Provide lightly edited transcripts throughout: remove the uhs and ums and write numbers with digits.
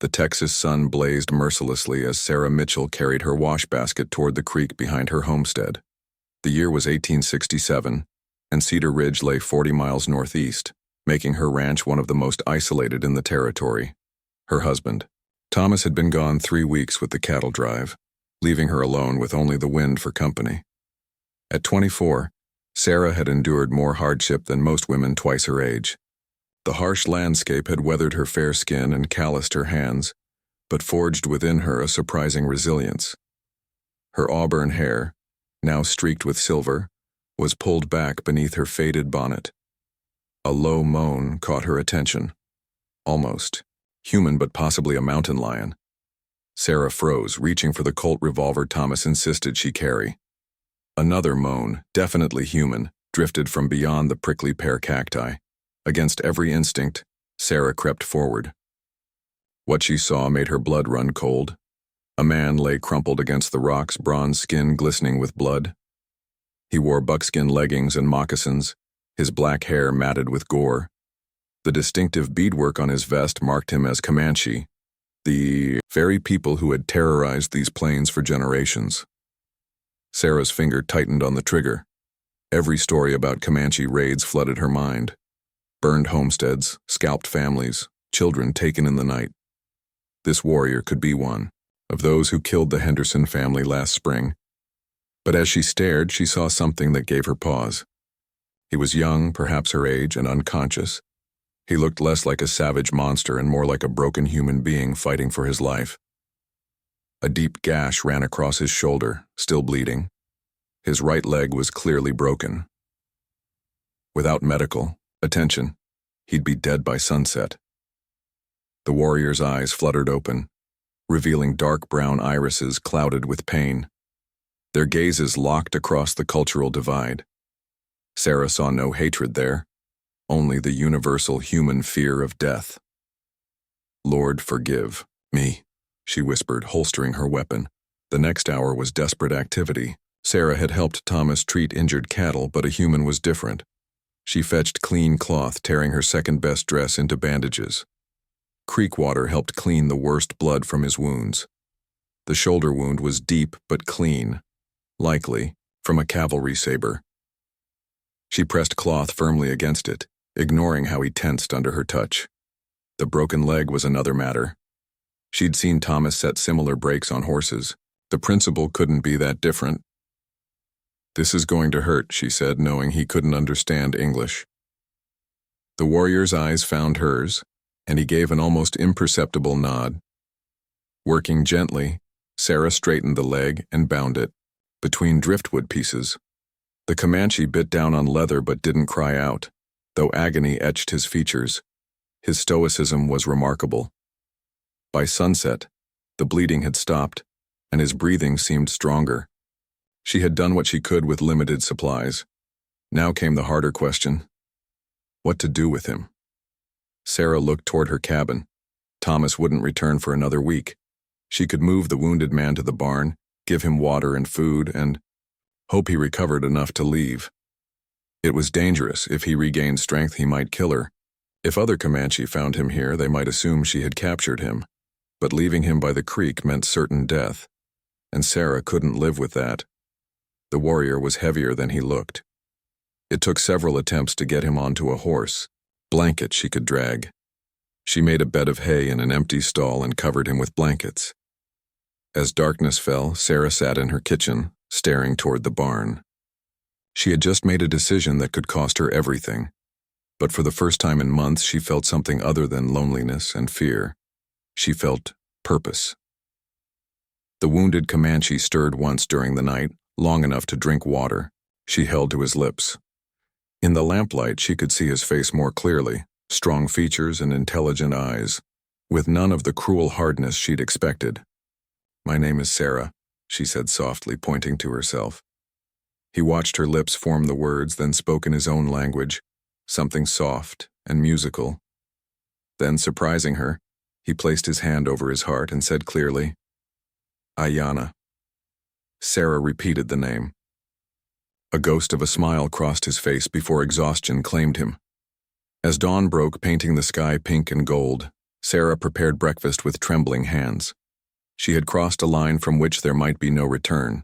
The Texas sun blazed mercilessly as Sarah Mitchell carried her wash basket toward the creek behind her homestead. The year was 1867, and Cedar Ridge lay 40 miles northeast, making her ranch one of the most isolated in the territory. Her husband, Thomas, had been gone 3 weeks with the cattle drive, leaving her alone with only the wind for company. At 24, Sarah had endured more hardship than most women twice her age. The harsh landscape had weathered her fair skin and calloused her hands, but forged within her a surprising resilience. Her auburn hair, now streaked with silver, was pulled back beneath her faded bonnet. A low moan caught her attention. Almost human, but possibly a mountain lion. Sarah froze, reaching for the Colt revolver Thomas insisted she carry. Another moan, definitely human, drifted from beyond the prickly pear cacti. Against every instinct, Sarah crept forward. What she saw made her blood run cold. A man lay crumpled against the rocks, bronze skin glistening with blood. He wore buckskin leggings and moccasins, his black hair matted with gore. The distinctive beadwork on his vest marked him as Comanche, the very people who had terrorized these plains for generations. Sarah's finger tightened on the trigger. Every story about Comanche raids flooded her mind. Burned homesteads, scalped families, children taken in the night. This warrior could be one of those who killed the Henderson family last spring. But as she stared, she saw something that gave her pause. He was young, perhaps her age, and unconscious. He looked less like a savage monster and more like a broken human being fighting for his life. A deep gash ran across his shoulder, still bleeding. His right leg was clearly broken. Without medical attention, he'd be dead by sunset. The warrior's eyes fluttered open, revealing dark brown irises clouded with pain. Their gazes locked across the cultural divide. Sarah saw no hatred there, only the universal human fear of death. "Lord, forgive me," she whispered, holstering her weapon. The next hour was desperate activity. Sarah had helped Thomas treat injured cattle, but a human was different. She fetched clean cloth, tearing her second-best dress into bandages. Creek water helped clean the worst blood from his wounds. The shoulder wound was deep but clean, likely from a cavalry saber. She pressed cloth firmly against it, ignoring how he tensed under her touch. The broken leg was another matter. She'd seen Thomas set similar breaks on horses. The principle couldn't be that different. "This is going to hurt," she said, knowing he couldn't understand English. The warrior's eyes found hers, and he gave an almost imperceptible nod. Working gently, Sarah straightened the leg and bound it, between driftwood pieces. The Comanche bit down on leather but didn't cry out, though agony etched his features. His stoicism was remarkable. By sunset, the bleeding had stopped, and his breathing seemed stronger. She had done what she could with limited supplies. Now came the harder question: what to do with him? Sarah looked toward her cabin. Thomas wouldn't return for another week. She could move the wounded man to the barn, give him water and food, and hope he recovered enough to leave. It was dangerous. If he regained strength, he might kill her. If other Comanche found him here, they might assume she had captured him. But leaving him by the creek meant certain death, and Sarah couldn't live with that. The warrior was heavier than he looked. It took several attempts to get him onto a horse. Blankets she could drag. She made a bed of hay in an empty stall and covered him with blankets. As darkness fell, Sarah sat in her kitchen, staring toward the barn. She had just made a decision that could cost her everything. But for the first time in months, she felt something other than loneliness and fear. She felt purpose. The wounded Comanche stirred once during the night, long enough to drink water. She held to his lips. In the lamplight, she could see his face more clearly, strong features and intelligent eyes, with none of the cruel hardness she'd expected. "My name is Sarah," she said softly, pointing to herself. He watched her lips form the words, then spoke in his own language, something soft and musical. Then, surprising her, he placed his hand over his heart and said clearly, "Ayana." Sarah repeated the name. A ghost of a smile crossed his face before exhaustion claimed him. As dawn broke, painting the sky pink and gold, Sarah prepared breakfast with trembling hands. She had crossed a line from which there might be no return.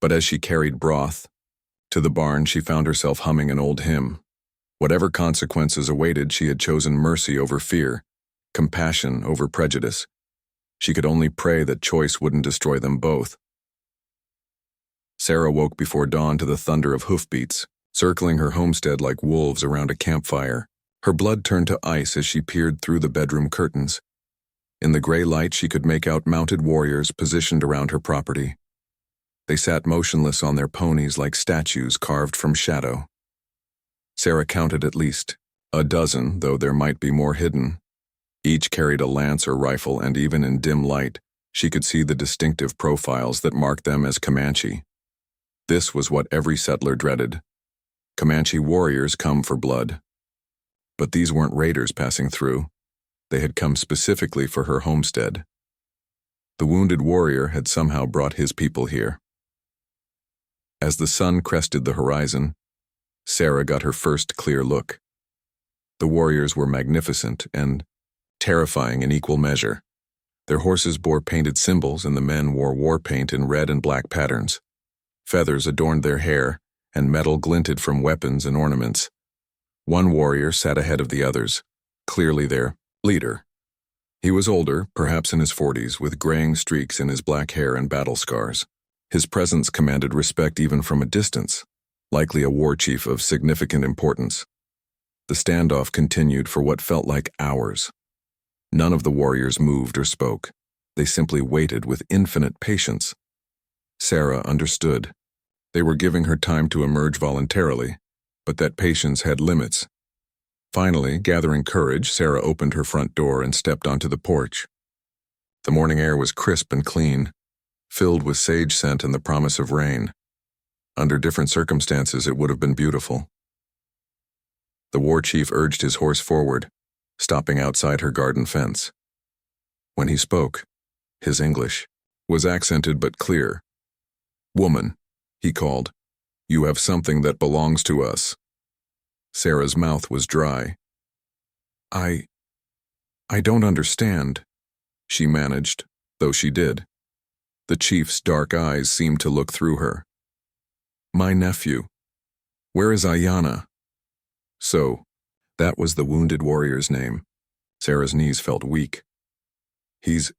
But as she carried broth to the barn, she found herself humming an old hymn. Whatever consequences awaited, she had chosen mercy over fear, compassion over prejudice. She could only pray that choice wouldn't destroy them both. Sarah woke before dawn to the thunder of hoofbeats, circling her homestead like wolves around a campfire. Her blood turned to ice as she peered through the bedroom curtains. In the gray light, she could make out mounted warriors positioned around her property. They sat motionless on their ponies like statues carved from shadow. Sarah counted at least a dozen, though there might be more hidden. Each carried a lance or rifle, and even in dim light, she could see the distinctive profiles that marked them as Comanche. This was what every settler dreaded. Comanche warriors come for blood. But these weren't raiders passing through. They had come specifically for her homestead. The wounded warrior had somehow brought his people here. As the sun crested the horizon, Sarah got her first clear look. The warriors were magnificent and terrifying in equal measure. Their horses bore painted symbols, and the men wore war paint in red and black patterns. Feathers adorned their hair, and metal glinted from weapons and ornaments. One warrior sat ahead of the others, clearly their leader. He was older, perhaps in his 40s, with graying streaks in his black hair and battle scars. His presence commanded respect even from a distance, likely a war chief of significant importance. The standoff continued for what felt like hours. None of the warriors moved or spoke. They simply waited with infinite patience. Sarah understood. They were giving her time to emerge voluntarily, but that patience had limits. Finally, gathering courage, Sarah opened her front door and stepped onto the porch. The morning air was crisp and clean, filled with sage scent and the promise of rain. Under different circumstances, it would have been beautiful. The war chief urged his horse forward, stopping outside her garden fence. When he spoke, his English was accented but clear. "Woman," he called, "you have something that belongs to us." Sarah's mouth was dry. I don't understand," she managed, though she did. The chief's dark eyes seemed to look through her. "My nephew. Where is Ayanna?" So, that was the wounded warrior's name. Sarah's knees felt weak. He's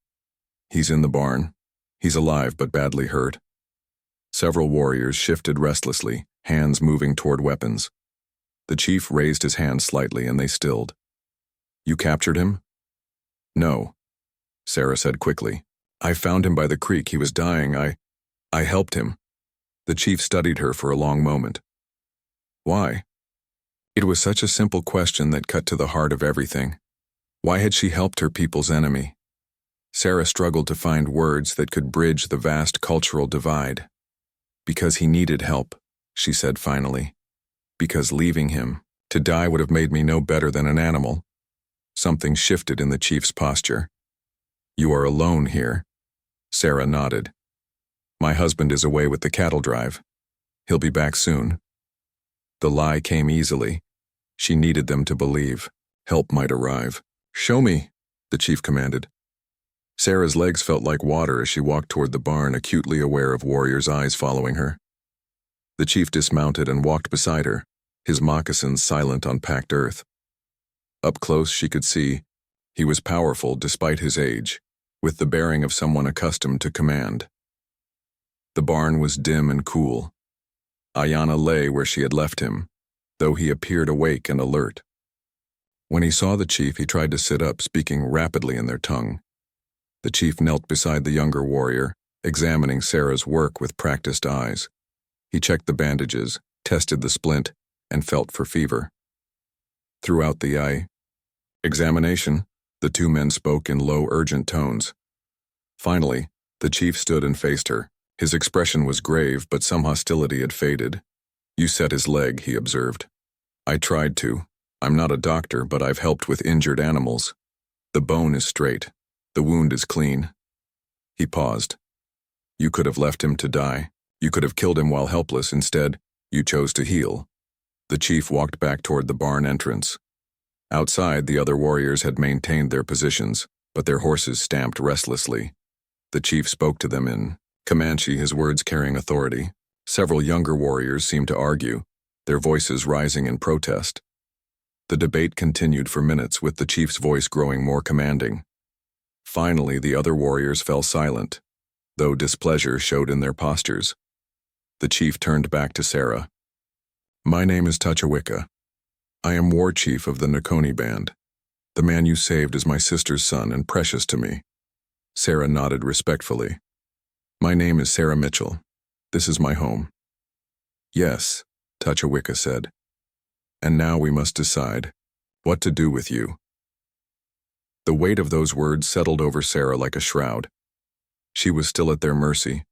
in the barn. He's alive but badly hurt." Several warriors shifted restlessly, hands moving toward weapons. The chief raised his hand slightly and they stilled. "You captured him?" "No," Sarah said quickly. "I found him by the creek. He was dying. I helped him." The chief studied her for a long moment. Why? It was such a simple question that cut to the heart of everything. Why had she helped her people's enemy? Sarah struggled to find words that could bridge the vast cultural divide. "Because he needed help," she said finally. "Because leaving him to die would have made me no better than an animal." Something shifted in the chief's posture. "You are alone here." Sarah nodded. "My husband is away with the cattle drive. He'll be back soon." The lie came easily. She needed them to believe. Help might arrive. "Show me," the chief commanded. Sarah's legs felt like water as she walked toward the barn, acutely aware of warriors' eyes following her. The chief dismounted and walked beside her, his moccasins silent on packed earth. Up close she could see he was powerful despite his age, with the bearing of someone accustomed to command. The barn was dim and cool. Ayanna lay where she had left him, though he appeared awake and alert. When he saw the chief, he tried to sit up, speaking rapidly in their tongue. The chief knelt beside the younger warrior, examining Sarah's work with practiced eyes. He checked the bandages, tested the splint, and felt for fever. Throughout the examination, the two men spoke in low, urgent tones. Finally, the chief stood and faced her. His expression was grave, but some hostility had faded. "You set his leg," he observed. "I tried to. I'm not a doctor, but I've helped with injured animals. The bone is straight. The wound is clean." He paused. "You could have left him to die. You could have killed him while helpless. Instead, you chose to heal." The chief walked back toward the barn entrance. Outside, the other warriors had maintained their positions, but their horses stamped restlessly. The chief spoke to them in Comanche, his words carrying authority. Several younger warriors seemed to argue, their voices rising in protest. The debate continued for minutes, with the chief's voice growing more commanding. Finally, the other warriors fell silent, though displeasure showed in their postures. The chief turned back to Sarah. "My name is Tachawicca. I am war chief of the Nakoni band. The man you saved is my sister's son and precious to me." Sarah nodded respectfully. "My name is Sarah Mitchell. This is my home." "Yes," Tachawicca said. "And now we must decide what to do with you." The weight of those words settled over Sarah like a shroud. She was still at their mercy,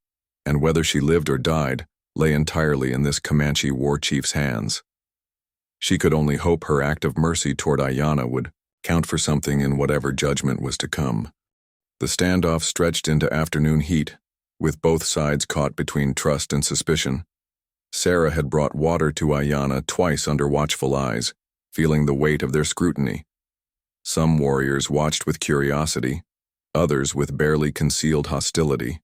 and whether she lived or died lay entirely in this Comanche war chief's hands. She could only hope her act of mercy toward Ayanna would count for something in whatever judgment was to come. The standoff stretched into afternoon heat, with both sides caught between trust and suspicion. Sarah had brought water to Ayanna twice under watchful eyes, feeling the weight of their scrutiny. Some warriors watched with curiosity, others with barely concealed hostility.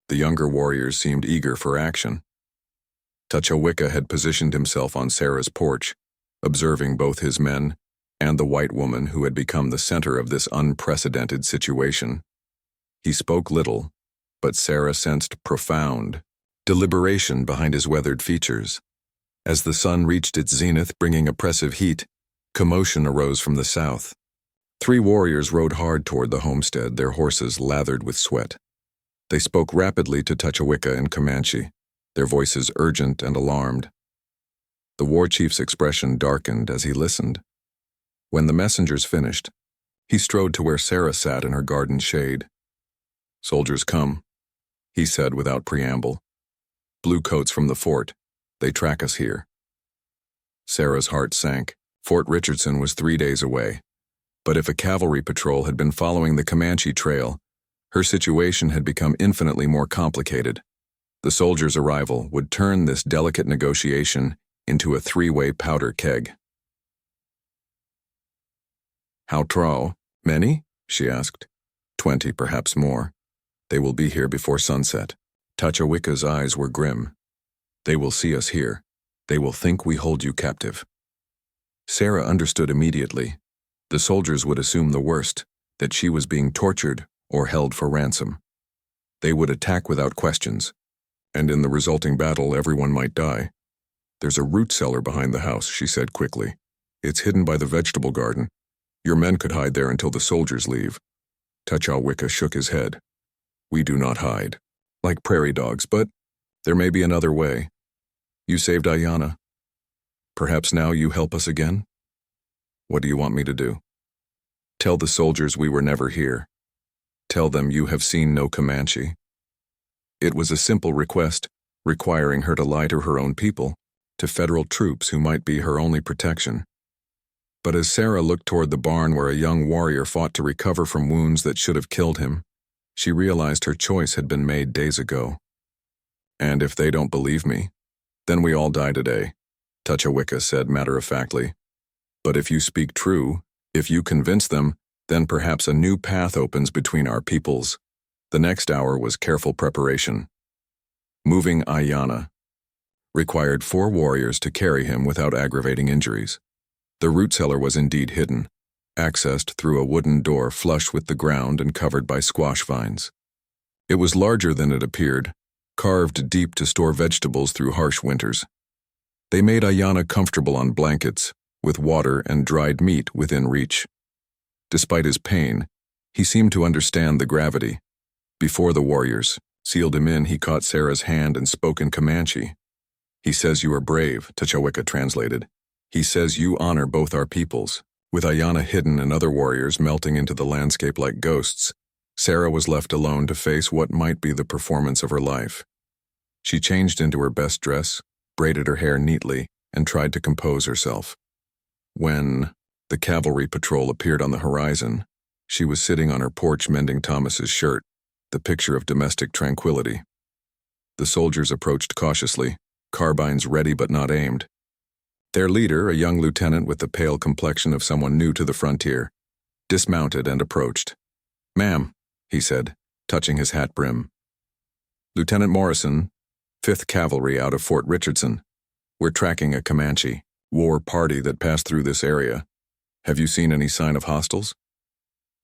The younger warriors seemed eager for action. Tachawicca had positioned himself on Sarah's porch, observing both his men and the white woman who had become the center of this unprecedented situation. He spoke little, but Sarah sensed profound deliberation behind his weathered features. As the sun reached its zenith, bringing oppressive heat, commotion arose from the south. 3 warriors rode hard toward the homestead, their horses lathered with sweat. They spoke rapidly to Tachawicca in Comanche, their voices urgent and alarmed. The war chief's expression darkened as he listened. When the messengers finished, he strode to where Sarah sat in her garden shade. "Soldiers come," he said without preamble. "Blue coats from the fort. They track us here." Sarah's heart sank. Fort Richardson was 3 days away. But if a cavalry patrol had been following the Comanche trail, her situation had become infinitely more complicated. The soldiers' arrival would turn this delicate negotiation into a 3-way powder keg. "How trow? Many?" she asked. 20, perhaps more. "They will be here before sunset." Tachawicca's eyes were grim. "They will see us here. They will think we hold you captive." Sarah understood immediately. The soldiers would assume the worst, that she was being tortured or held for ransom. They would attack without questions, and in the resulting battle everyone might die. "There's a root cellar behind the house," she said quickly. "It's hidden by the vegetable garden. Your men could hide there until the soldiers leave." Tachawicca shook his head. "We do not hide, like prairie dogs, but there may be another way. You saved Ayanna. Perhaps now you help us again? What do you want me to do?" "Tell the soldiers we were never here. Tell them you have seen no Comanche." It was a simple request, requiring her to lie to her own people, to federal troops who might be her only protection. But as Sarah looked toward the barn where a young warrior fought to recover from wounds that should have killed him, she realized her choice had been made days ago. "And if they don't believe me, then we all die today," Tachawicca said matter-of-factly. "But if you speak true, if you convince them, then perhaps a new path opens between our peoples." The next hour was careful preparation. Moving Ayanna required 4 warriors to carry him without aggravating injuries. The root cellar was indeed hidden, accessed through a wooden door flush with the ground and covered by squash vines. It was larger than it appeared, carved deep to store vegetables through harsh winters. They made Ayanna comfortable on blankets, with water and dried meat within reach. Despite his pain, he seemed to understand the gravity. Before the warriors sealed him in, he caught Sarah's hand and spoke in Comanche. "He says you are brave," Tachawicca translated. "He says you honor both our peoples." With Ayanna hidden and other warriors melting into the landscape like ghosts, Sarah was left alone to face what might be the performance of her life. She changed into her best dress, braided her hair neatly, and tried to compose herself. When the cavalry patrol appeared on the horizon, she was sitting on her porch mending Thomas's shirt, the picture of domestic tranquility. The soldiers approached cautiously, carbines ready but not aimed. Their leader, a young lieutenant with the pale complexion of someone new to the frontier, dismounted and approached. "Ma'am," he said, touching his hat brim. "Lieutenant Morrison, 5th Cavalry out of Fort Richardson. We're tracking a Comanche war party that passed through this area. Have you seen any sign of hostiles?"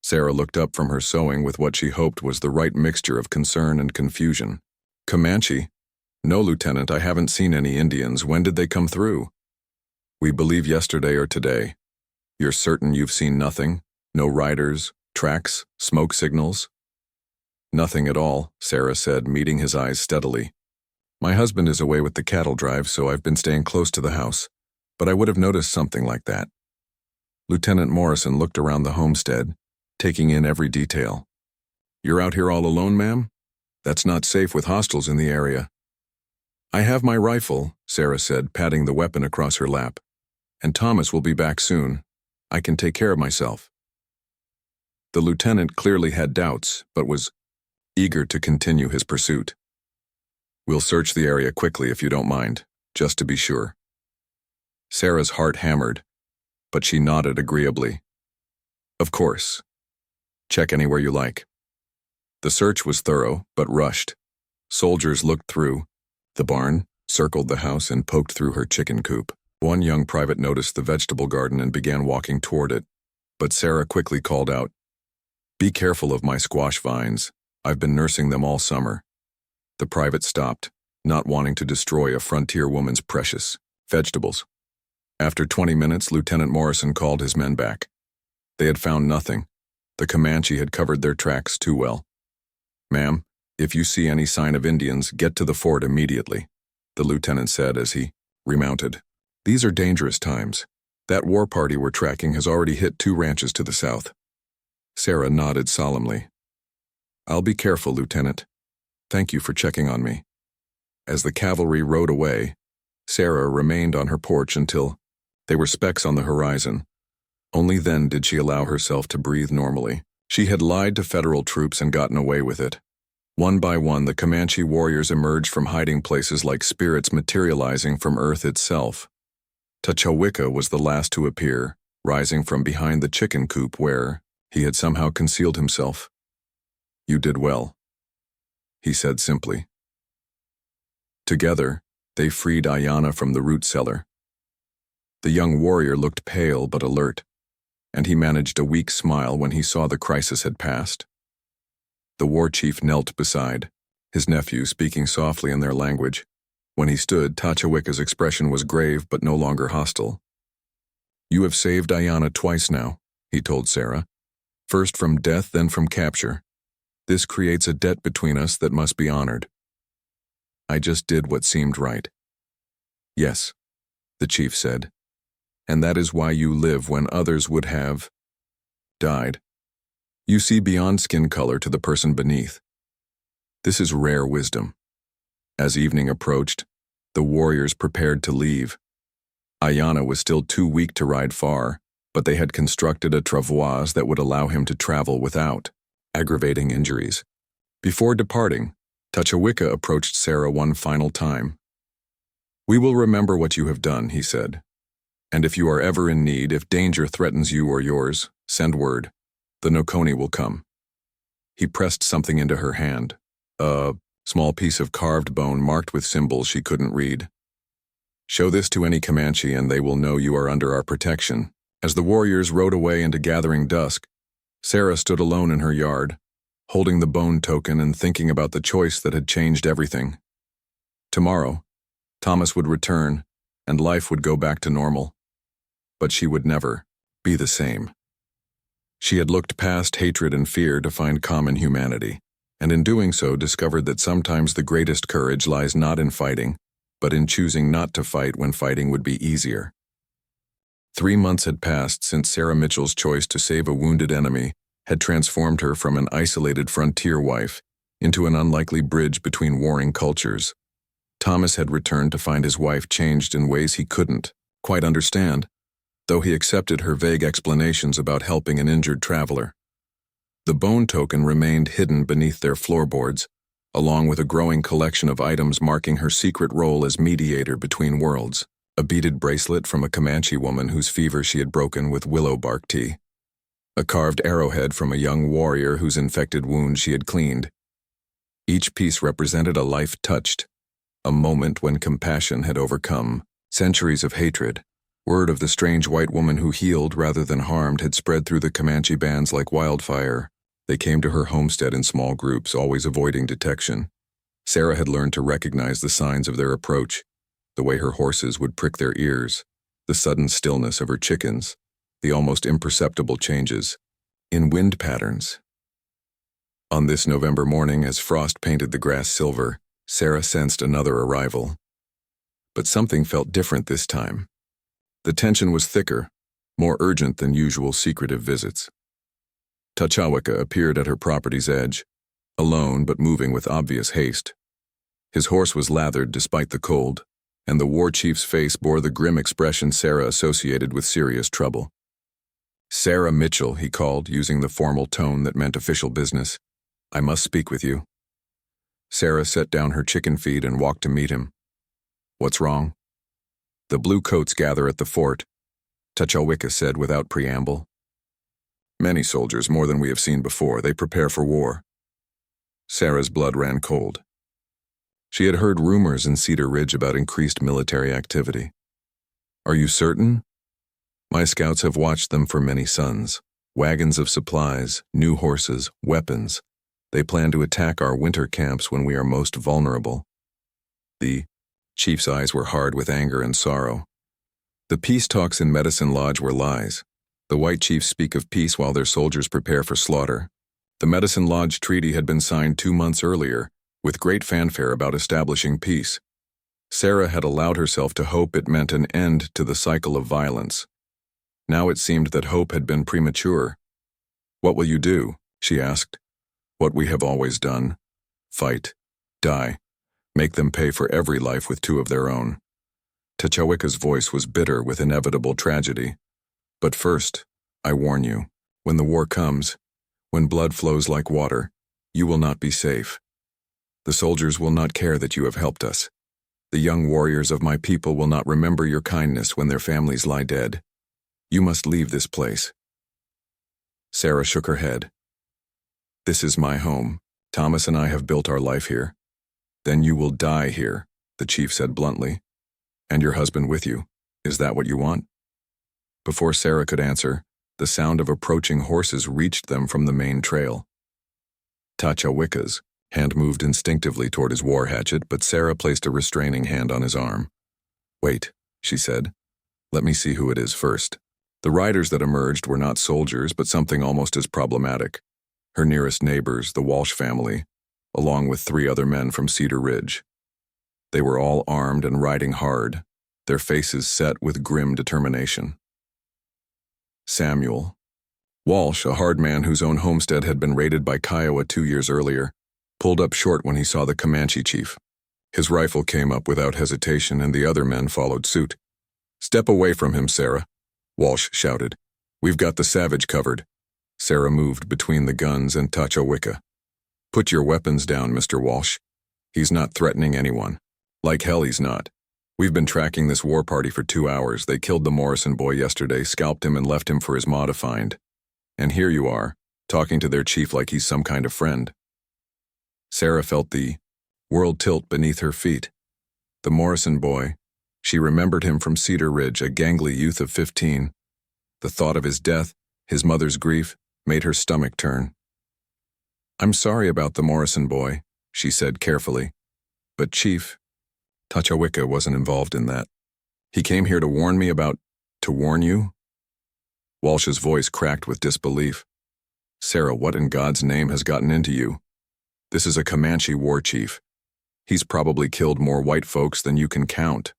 Sarah looked up from her sewing with what she hoped was the right mixture of concern and confusion. "Comanche? No, Lieutenant, I haven't seen any Indians. When did they come through?" "We believe yesterday or today. You're certain you've seen nothing? No riders, tracks, smoke signals?" "Nothing at all," Sarah said, meeting his eyes steadily. "My husband is away with the cattle drive, so I've been staying close to the house, but I would have noticed something like that." Lieutenant Morrison looked around the homestead, taking in every detail. "You're out here all alone, ma'am? That's not safe with hostiles in the area." "I have my rifle," Sarah said, patting the weapon across her lap. "And Thomas will be back soon. I can take care of myself." The lieutenant clearly had doubts, but was eager to continue his pursuit. "We'll search the area quickly if you don't mind, just to be sure." Sarah's heart hammered, but she nodded agreeably. "Of course. Check anywhere you like." The search was thorough, but rushed. Soldiers looked through the barn, circled the house, and poked through her chicken coop. One young private noticed the vegetable garden and began walking toward it, but Sarah quickly called out, "Be careful of my squash vines. I've been nursing them all summer." The private stopped, not wanting to destroy a frontier woman's precious vegetables. After 20 minutes, Lieutenant Morrison called his men back. They had found nothing. The Comanche had covered their tracks too well. "Ma'am, if you see any sign of Indians, get to the fort immediately," the lieutenant said as he remounted. "These are dangerous times. That war party we're tracking has already hit 2 ranches to the south." Sarah nodded solemnly. "I'll be careful, Lieutenant. Thank you for checking on me." As the cavalry rode away, Sarah remained on her porch until they were specks on the horizon. Only then did she allow herself to breathe normally. She had lied to federal troops and gotten away with it. One by one, the Comanche warriors emerged from hiding places like spirits materializing from Earth itself. Tachawicca was the last to appear, rising from behind the chicken coop where he had somehow concealed himself. "You did well," he said simply. Together, they freed Ayanna from the root cellar. The young warrior looked pale but alert, and he managed a weak smile when he saw the crisis had passed. The war chief knelt beside, his nephew speaking softly in their language. When he stood, Tachawicca's expression was grave but no longer hostile. "You have saved Ayanna twice now," he told Sarah. "First from death, then from capture. This creates a debt between us that must be honored. I just did what seemed right." "Yes," the chief said. "And that is why you live when others would have died. You see beyond skin color to the person beneath. This is rare wisdom." As evening approached, the warriors prepared to leave. Ayanna was still too weak to ride far, but they had constructed a travois that would allow him to travel without aggravating injuries. Before departing, Tachawicca approached Sarah one final time. "We will remember what you have done," he said. "And if you are ever in need, if danger threatens you or yours, send word. The Nokoni will come." He pressed something into her hand, a small piece of carved bone marked with symbols she couldn't read. "Show this to any Comanche and they will know you are under our protection." As the warriors rode away into gathering dusk, Sarah stood alone in her yard, holding the bone token and thinking about the choice that had changed everything. Tomorrow, Thomas would return, and life would go back to normal. But she would never be the same. She had looked past hatred and fear to find common humanity, and in doing so discovered that sometimes the greatest courage lies not in fighting, but in choosing not to fight when fighting would be easier. 3 months had passed since Sarah Mitchell's choice to save a wounded enemy had transformed her from an isolated frontier wife into an unlikely bridge between warring cultures. Thomas had returned to find his wife changed in ways he couldn't quite understand, though he accepted her vague explanations about helping an injured traveler. The bone token remained hidden beneath their floorboards, along with a growing collection of items marking her secret role as mediator between worlds. A beaded bracelet from a Comanche woman whose fever she had broken with willow bark tea. A carved arrowhead from a young warrior whose infected wound she had cleaned. Each piece represented a life touched, a moment when compassion had overcome centuries of hatred. Word of the strange white woman who healed rather than harmed had spread through the Comanche bands like wildfire. They came to her homestead in small groups, always avoiding detection. Sarah had learned to recognize the signs of their approach, the way her horses would prick their ears, the sudden stillness of her chickens, the almost imperceptible changes in wind patterns. On this November morning, as frost painted the grass silver, Sarah sensed another arrival. But something felt different this time. The tension was thicker, more urgent than usual secretive visits. Tachaweka appeared at her property's edge, alone but moving with obvious haste. His horse was lathered despite the cold, and the war chief's face bore the grim expression Sarah associated with serious trouble. "Sarah Mitchell," he called, using the formal tone that meant official business. "I must speak with you." Sarah set down her chicken feed and walked to meet him. "What's wrong?" "The blue coats gather at the fort," Tachaweka said without preamble. "Many soldiers, more than we have seen before. They prepare for war." Sarah's blood ran cold. She had heard rumors in Cedar Ridge about increased military activity. "Are you certain?" "My scouts have watched them for many suns. Wagons of supplies, new horses, weapons. They plan to attack our winter camps when we are most vulnerable." The chief's eyes were hard with anger and sorrow. The peace talks in Medicine Lodge were lies. The white chiefs speak of peace while their soldiers prepare for slaughter. The Medicine Lodge Treaty had been signed 2 months earlier, with great fanfare about establishing peace. Sarah had allowed herself to hope it meant an end to the cycle of violence. Now it seemed that hope had been premature. "What will you do?" she asked. "What we have always done. Fight. Die. Make them pay for every life with 2 of their own." Tachaweka's voice was bitter with inevitable tragedy. "But first, I warn you, when the war comes, when blood flows like water, you will not be safe. The soldiers will not care that you have helped us. The young warriors of my people will not remember your kindness when their families lie dead. You must leave this place." Sarah shook her head. "This is my home. Thomas and I have built our life here." "Then you will die here," the chief said bluntly. "And your husband with you. Is that what you want?" Before Sarah could answer, the sound of approaching horses reached them from the main trail. Tachaweka's hand moved instinctively toward his war hatchet, but Sarah placed a restraining hand on his arm. "Wait," she said. "Let me see who it is first." The riders that emerged were not soldiers, but something almost as problematic. Her nearest neighbors, the Walsh family, along with 3 other men from Cedar Ridge. They were all armed and riding hard, their faces set with grim determination. Samuel Walsh, a hard man whose own homestead had been raided by Kiowa 2 years earlier, pulled up short when he saw the Comanche chief. His rifle came up without hesitation, and the other men followed suit. "Step away from him, Sarah," Walsh shouted. "We've got the savage covered." Sarah moved between the guns and Tachaweka. "Put your weapons down, Mr. Walsh. He's not threatening anyone. Like hell he's not. We've been tracking this war party for 2 hours. They killed the Morrison boy yesterday, scalped him and left him for his ma to find. And here you are, talking to their chief like he's some kind of friend." Sarah felt the world tilt beneath her feet. The Morrison boy, she remembered him from Cedar Ridge, a gangly youth of 15. The thought of his death, his mother's grief, made her stomach turn. "I'm sorry about the Morrison boy," she said carefully. "But Chief, Tachaweka wasn't involved in that. He came here to warn me about—" "To warn you?" Walsh's voice cracked with disbelief. "Sarah, what in God's name has gotten into you? This is a Comanche war chief. He's probably killed more white folks than you can count."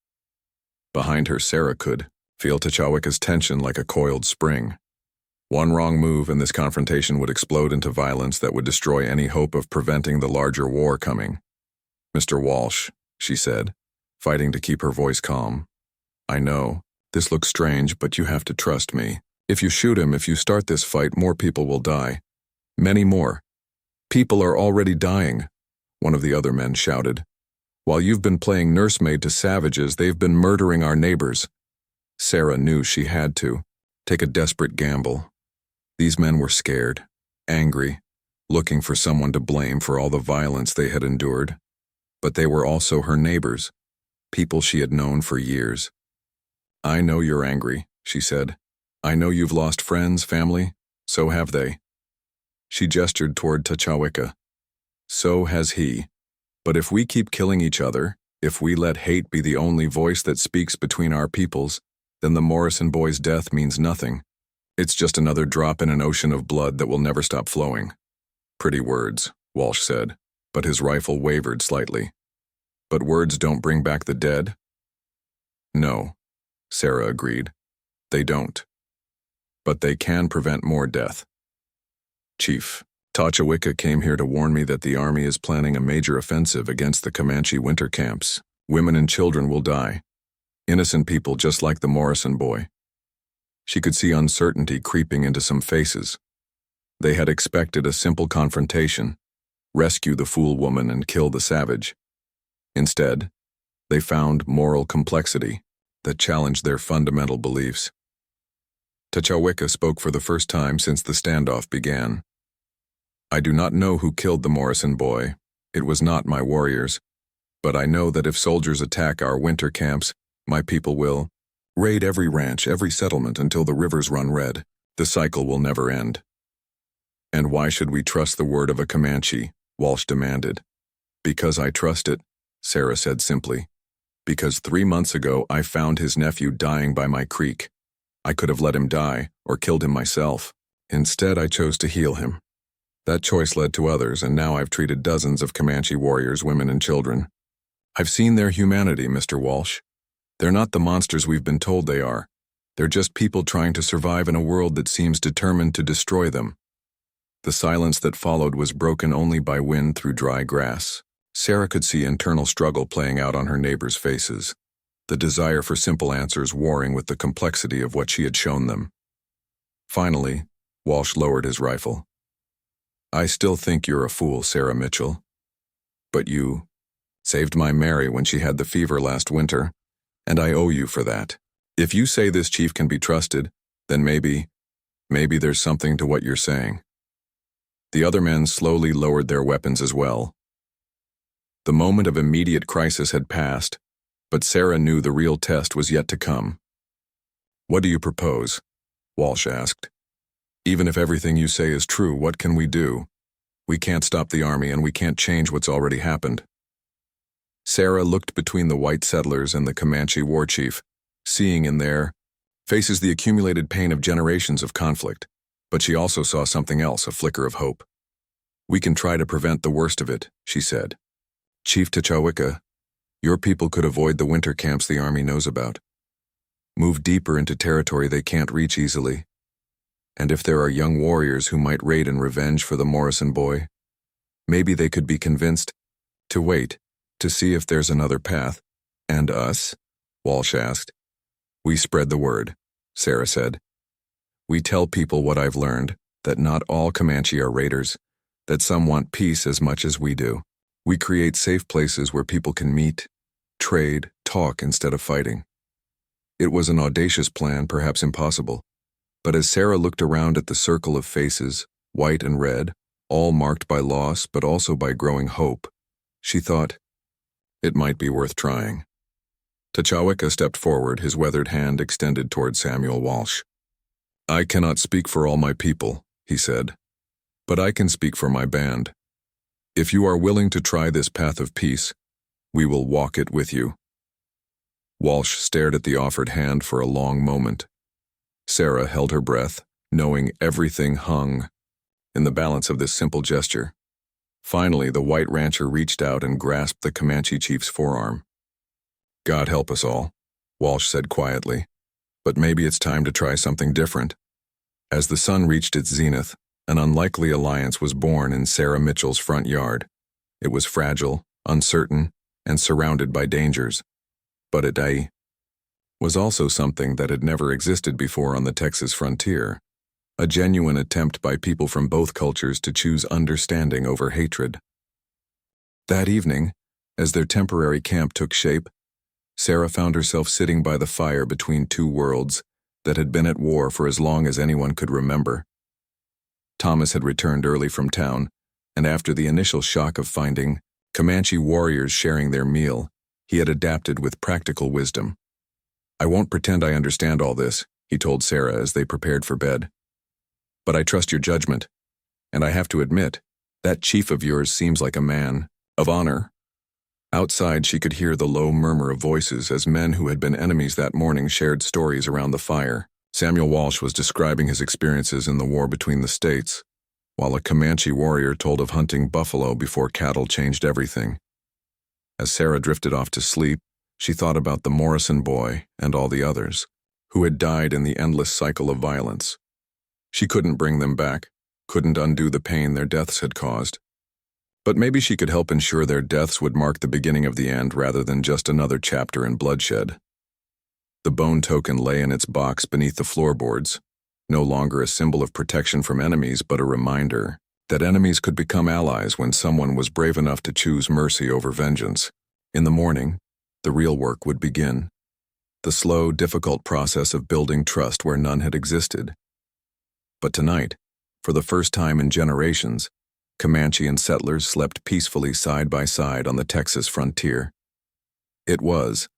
Behind her, Sarah could feel Tachaweka's tension like a coiled spring. One wrong move and this confrontation would explode into violence that would destroy any hope of preventing the larger war coming. "Mr. Walsh," she said, fighting to keep her voice calm. "I know, this looks strange, but you have to trust me. If you shoot him, if you start this fight, more people will die. Many more. People are already dying," one of the other men shouted. While you've been playing nursemaid to savages, they've been murdering our neighbors. Sarah knew she had to take a desperate gamble. These men were scared, angry, looking for someone to blame for all the violence they had endured. But they were also her neighbors, people she had known for years. "I know you're angry," she said. "I know you've lost friends, family. So have they." She gestured toward Tachawicca. "So has he. But if we keep killing each other, if we let hate be the only voice that speaks between our peoples, then the Morrison boy's death means nothing. It's just another drop in an ocean of blood that will never stop flowing." "Pretty words," Walsh said, but his rifle wavered slightly. "But words don't bring back the dead?" "No," Sarah agreed. "They don't. But they can prevent more death." "Chief, Tachawicca came here to warn me that the army is planning a major offensive against the Comanche winter camps. Women and children will die. Innocent people just like the Morrison boy." She could see uncertainty creeping into some faces. They had expected a simple confrontation, rescue the fool woman and kill the savage. Instead, they found moral complexity that challenged their fundamental beliefs. Tachawicca spoke for the first time since the standoff began. "I do not know who killed the Morrison boy. It was not my warriors. But I know that if soldiers attack our winter camps, my people will raid every ranch, every settlement until the rivers run red. The cycle will never end." "And why should we trust the word of a Comanche?" Walsh demanded. "Because I trust it," Sarah said simply. "Because 3 months ago I found his nephew dying by my creek. I could have let him die, or killed him myself. Instead, I chose to heal him. That choice led to others, and now I've treated dozens of Comanche warriors, women and children. I've seen their humanity, Mr. Walsh. They're not the monsters we've been told they are. They're just people trying to survive in a world that seems determined to destroy them." The silence that followed was broken only by wind through dry grass. Sarah could see internal struggle playing out on her neighbors' faces, the desire for simple answers warring with the complexity of what she had shown them. Finally, Walsh lowered his rifle. "I still think you're a fool, Sarah Mitchell. But you saved my Mary when she had the fever last winter, and I owe you for that. If you say this chief can be trusted, then maybe there's something to what you're saying." The other men slowly lowered their weapons as well. The moment of immediate crisis had passed, but Sarah knew the real test was yet to come. "What do you propose?" Walsh asked. "Even if everything you say is true, what can we do? We can't stop the army and we can't change what's already happened." Sarah looked between the white settlers and the Comanche war chief, seeing in their faces the accumulated pain of generations of conflict, but she also saw something else, a flicker of hope. "We can try to prevent the worst of it," she said. "Chief Tachawicca, your people could avoid the winter camps the army knows about. Move deeper into territory they can't reach easily. And if there are young warriors who might raid in revenge for the Morrison boy, maybe they could be convinced to wait, to see if there's another path." "And us?" Walsh asked. "We spread the word," Sarah said. "We tell people what I've learned, that not all Comanche are raiders, that some want peace as much as we do. We create safe places where people can meet, trade, talk instead of fighting." It was an audacious plan, perhaps impossible. But as Sarah looked around at the circle of faces, white and red, all marked by loss but also by growing hope, she thought, it might be worth trying. Tachawicca stepped forward, his weathered hand extended toward Samuel Walsh. "I cannot speak for all my people," he said, "but I can speak for my band. If you are willing to try this path of peace, we will walk it with you." Walsh stared at the offered hand for a long moment. Sarah held her breath, knowing everything hung in the balance of this simple gesture. Finally, the white rancher reached out and grasped the Comanche chief's forearm. "God help us all," Walsh said quietly, "but maybe it's time to try something different." As the sun reached its zenith, an unlikely alliance was born in Sarah Mitchell's front yard. It was fragile, uncertain, and surrounded by dangers. But it was also something that had never existed before on the Texas frontier, a genuine attempt by people from both cultures to choose understanding over hatred. That evening, As their temporary camp took shape, Sarah found herself sitting by the fire between two worlds that had been at war for as long as anyone could remember. Thomas had returned early from town, and after the initial shock of finding Comanche warriors sharing their meal, he had adapted with practical wisdom. "I won't pretend I understand all this," he told Sarah as they prepared for bed. "But I trust your judgment, and I have to admit, that chief of yours seems like a man of honor." Outside, she could hear the low murmur of voices as men who had been enemies that morning shared stories around the fire. Samuel Walsh was describing his experiences in the war between the states, while a Comanche warrior told of hunting buffalo before cattle changed everything. As Sarah drifted off to sleep, she thought about the Morrison boy and all the others, who had died in the endless cycle of violence. She couldn't bring them back, couldn't undo the pain their deaths had caused. But maybe she could help ensure their deaths would mark the beginning of the end rather than just another chapter in bloodshed. The bone token lay in its box beneath the floorboards, no longer a symbol of protection from enemies but a reminder that enemies could become allies when someone was brave enough to choose mercy over vengeance. In the morning, the real work would begin. The slow, difficult process of building trust where none had existed. But tonight, for the first time in generations, Comanche and settlers slept peacefully side by side on the Texas frontier. It was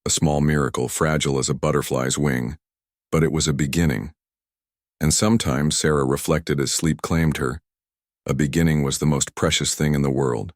a small miracle, fragile as a butterfly's wing, but it was a beginning. And sometimes, Sarah reflected as sleep claimed her, a beginning was the most precious thing in the world.